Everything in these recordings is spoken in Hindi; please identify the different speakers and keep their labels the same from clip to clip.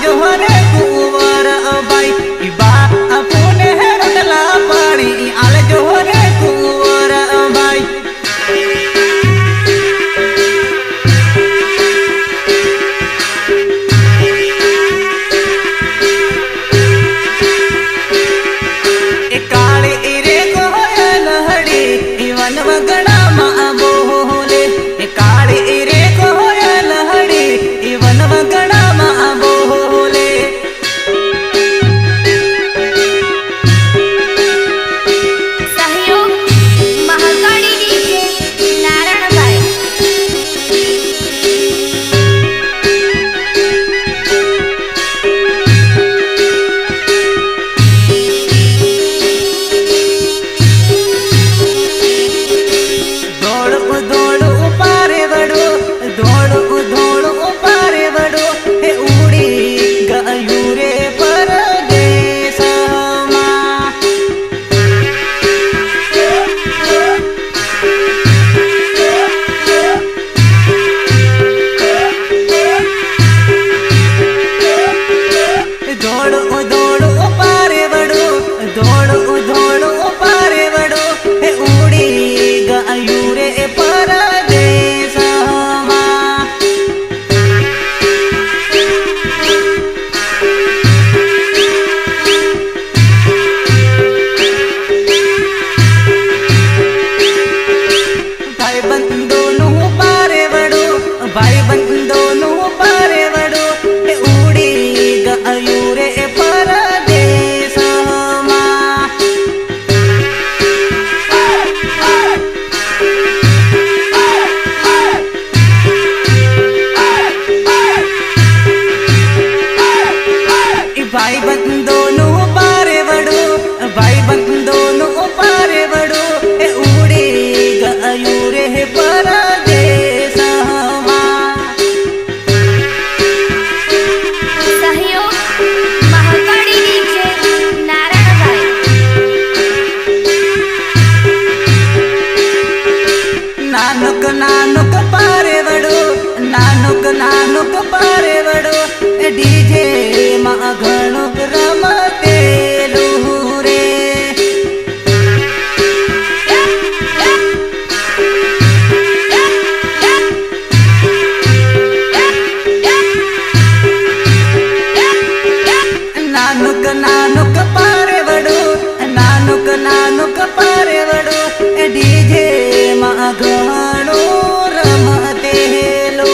Speaker 1: जोहरे कुंवर बाई बा पुणे रटला पानी आल जोहरे कुंवर बाई काले रे कोयल हड़ी वन वगड़ा माँ बोले काले रे कोयल हड़ी वन वगड़ा माँ बोले
Speaker 2: सहयोग महाकाली डीजे नारायण भाई
Speaker 1: भाई बंदों पारे बड़ो भाई बंदों पारे बड़ो उड़ी गयूरे परदेस
Speaker 2: सहयोग महाकाली डीजे नारायण भाई
Speaker 1: नानुक नानुक पारे बड़ो नानुक नानुक पारे बड़ो डीजे माँ घणुक रमते लूरे नानुक नानुक पारे बड़ो नानुक नानुक पारे बड़ो डीजे माँ घणो रमते लो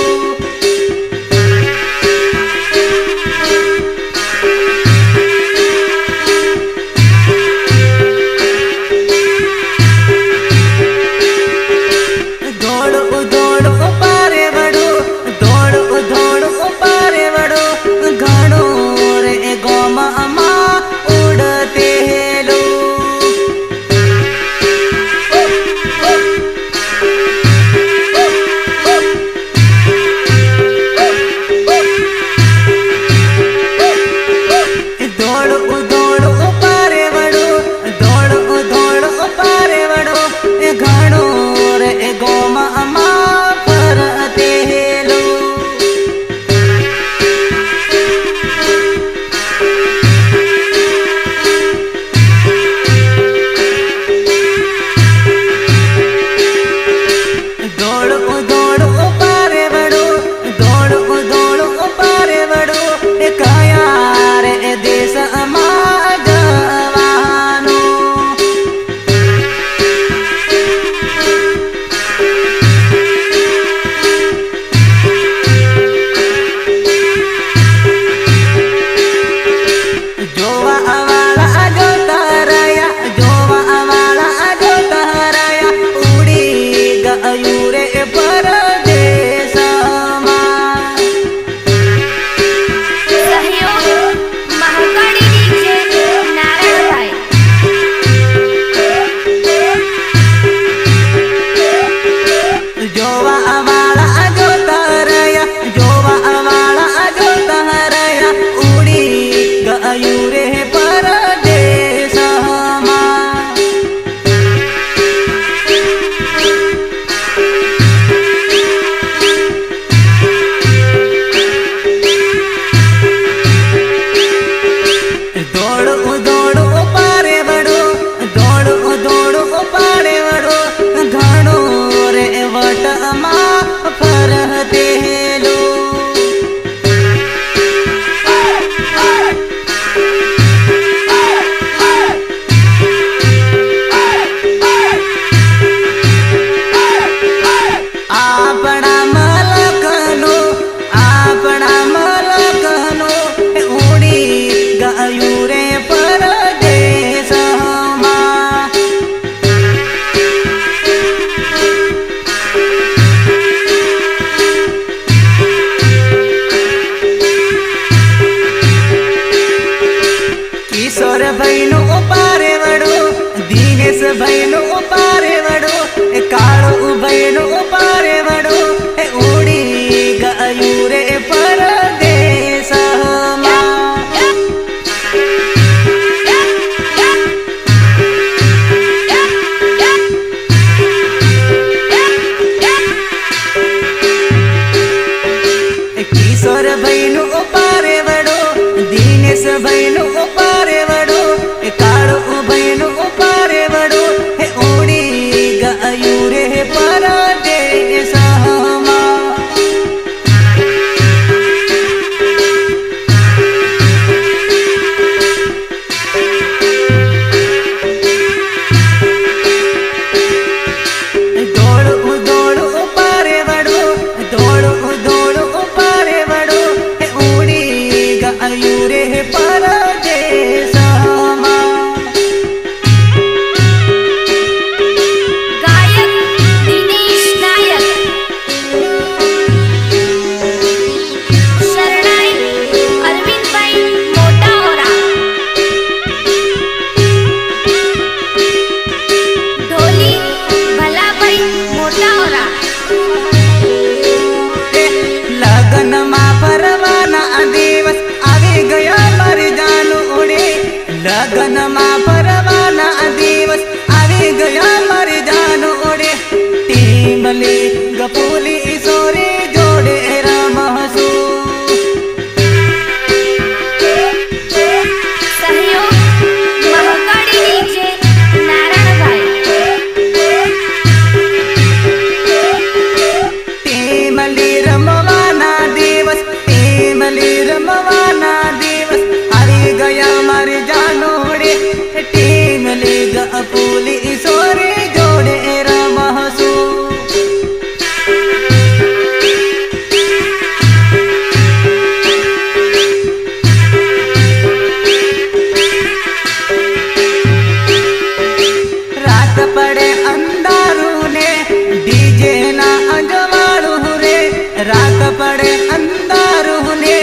Speaker 1: पड़े अंधारू ने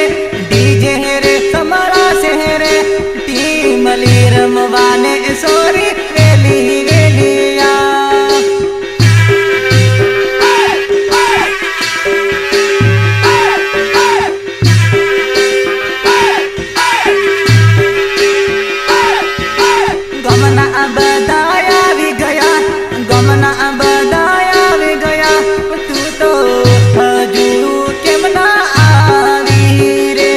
Speaker 1: डीजे रे समरा शहरे टीमली रमवाने सोरी वेली वेलिया गमना बदाया भी गया गमना बदाया भी गया तू तो हजू केम ना आवी रे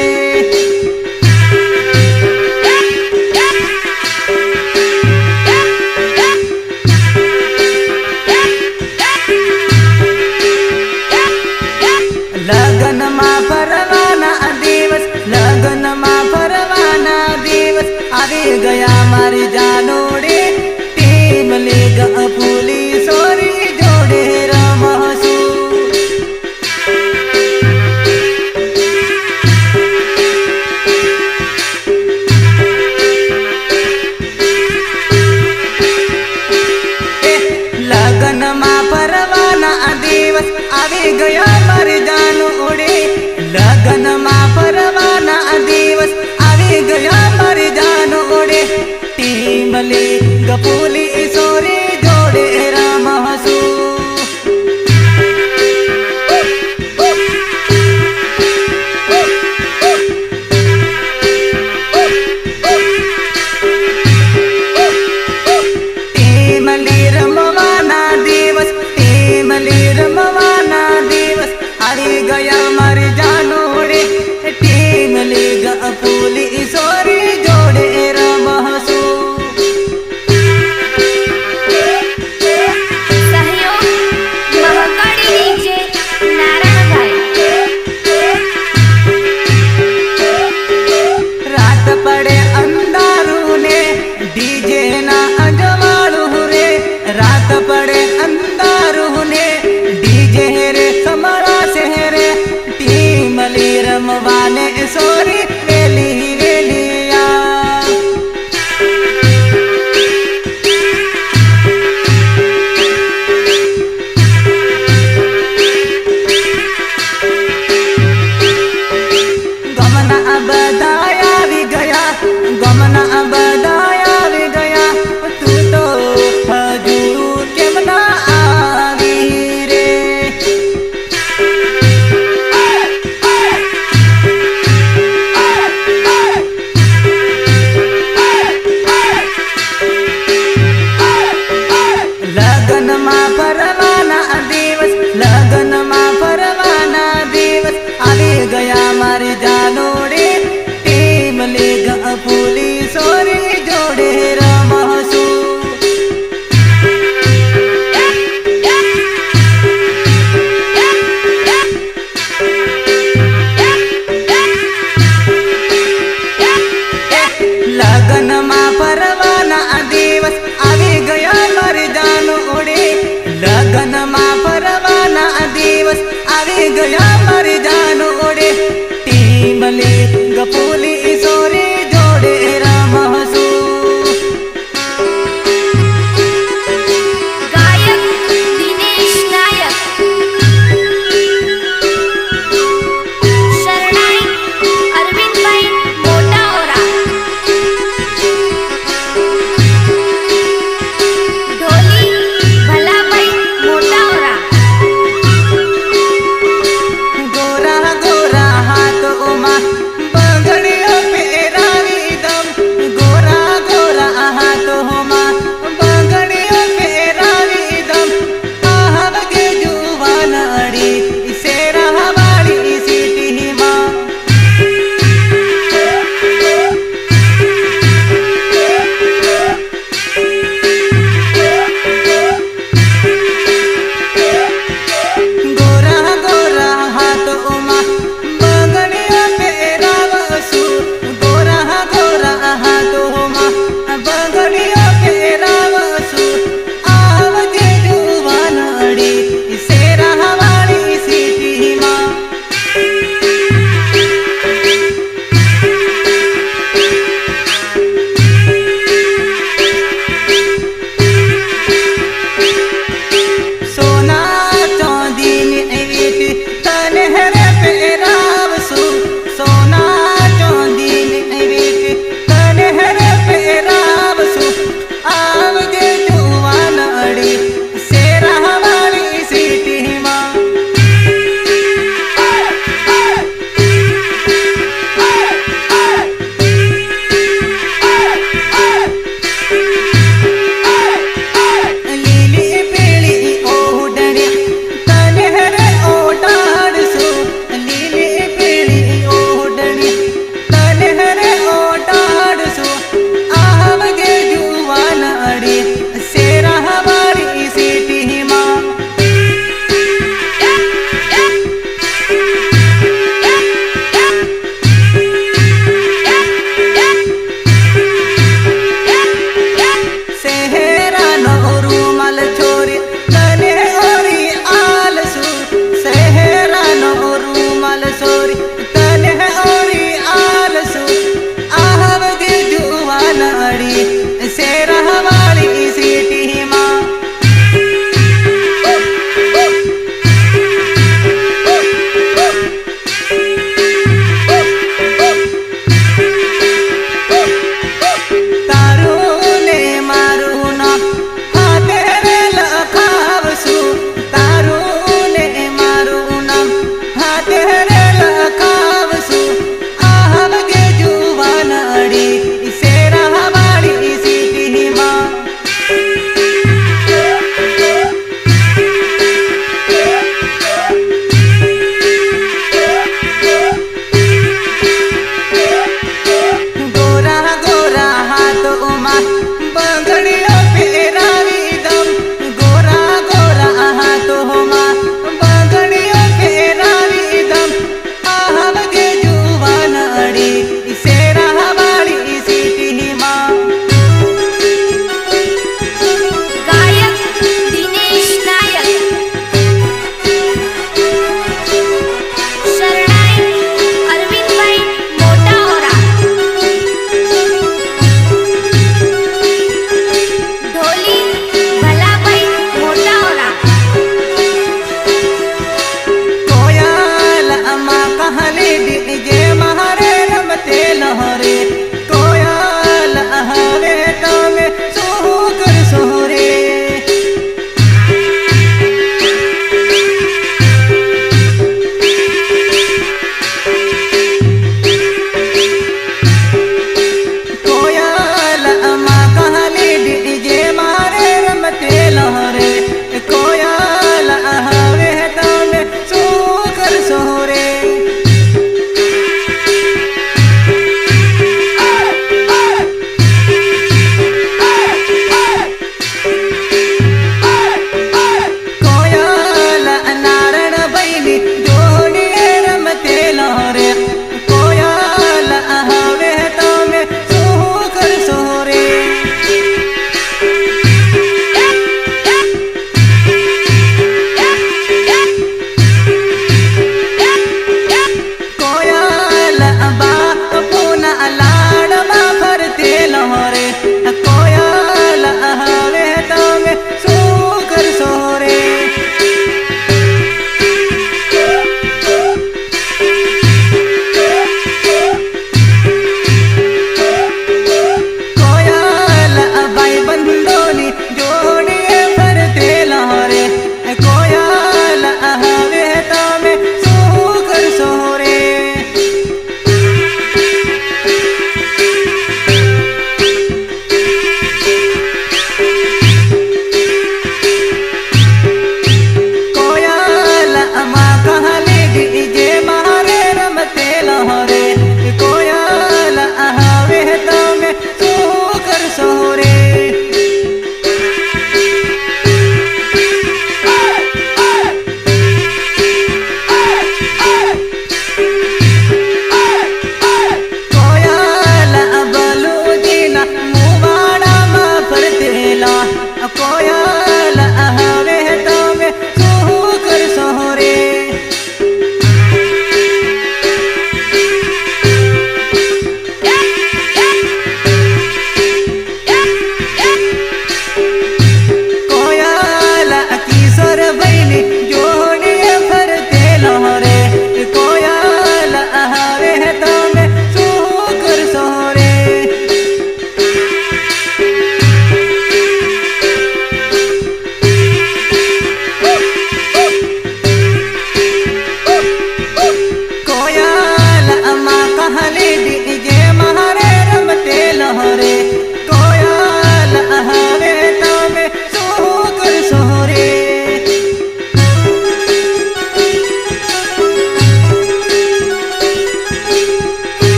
Speaker 1: लगन मा परवाना दिवस लगन मा परवाना दिवस આવી ગયા મારી જાનોડે ટીમલી ગપુલી સોરી જોડે રમસુ लगन मा परवाना दिवस આવી ગયા મારી જાનોડે लगन मा परवाना दिवस આવી ગયા મારી જાનોડે टीमली गपुली सोरी जोड़े रमसु टीमली रमवाना दिवस टीमली रमवाना दिवस આવી ગયા મારી જાનોડે टीमली गपुली सोरी जोड़े रमसु
Speaker 2: सहयोग महाकाड़ी डीजे नारायण भाई
Speaker 1: रात पड़े अंधारू ने डीजे ना अजवाड़ू रे रात पड़े अंधारू ने डीजे रे समरा शहरे टीमली रमवाने सोरी वेली वेलिया गमना बदाया भी गया गमना बदाया भी गया तू तो हजू केम ना आवी रे लगन मा परवाना दिवस लगन मा परवाना दिवस આવી ગયા મારી જાનોડે ટીમલી ગપુલી સોરી જોડે રમસુ लगन मा परवाना दिवस આવી ગયા મારી જાનોડે लगन मा परवाना दिवस આવી ગયા મારી જાનોડે टीमली गपुली सोरी जोड़े रमसु
Speaker 2: गायक दिनेश नायक शरणाई अरविंद भाई मोटा ओरा ढोली भला भाई मोटा ओरा
Speaker 1: गोरा गोरा हाथ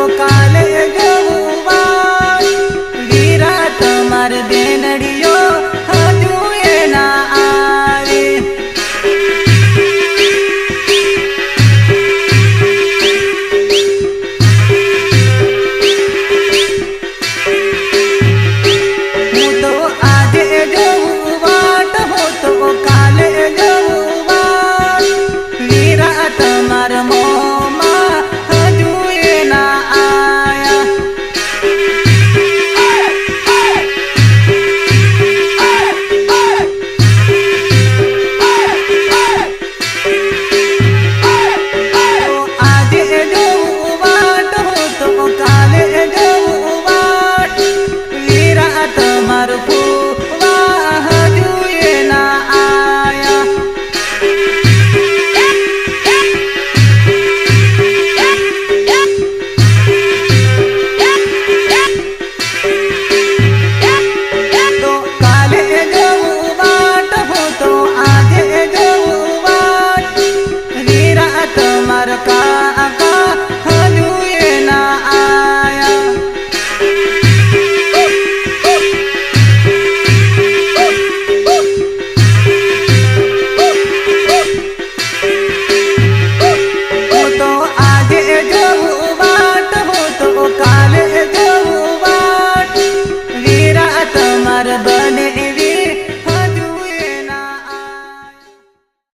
Speaker 1: का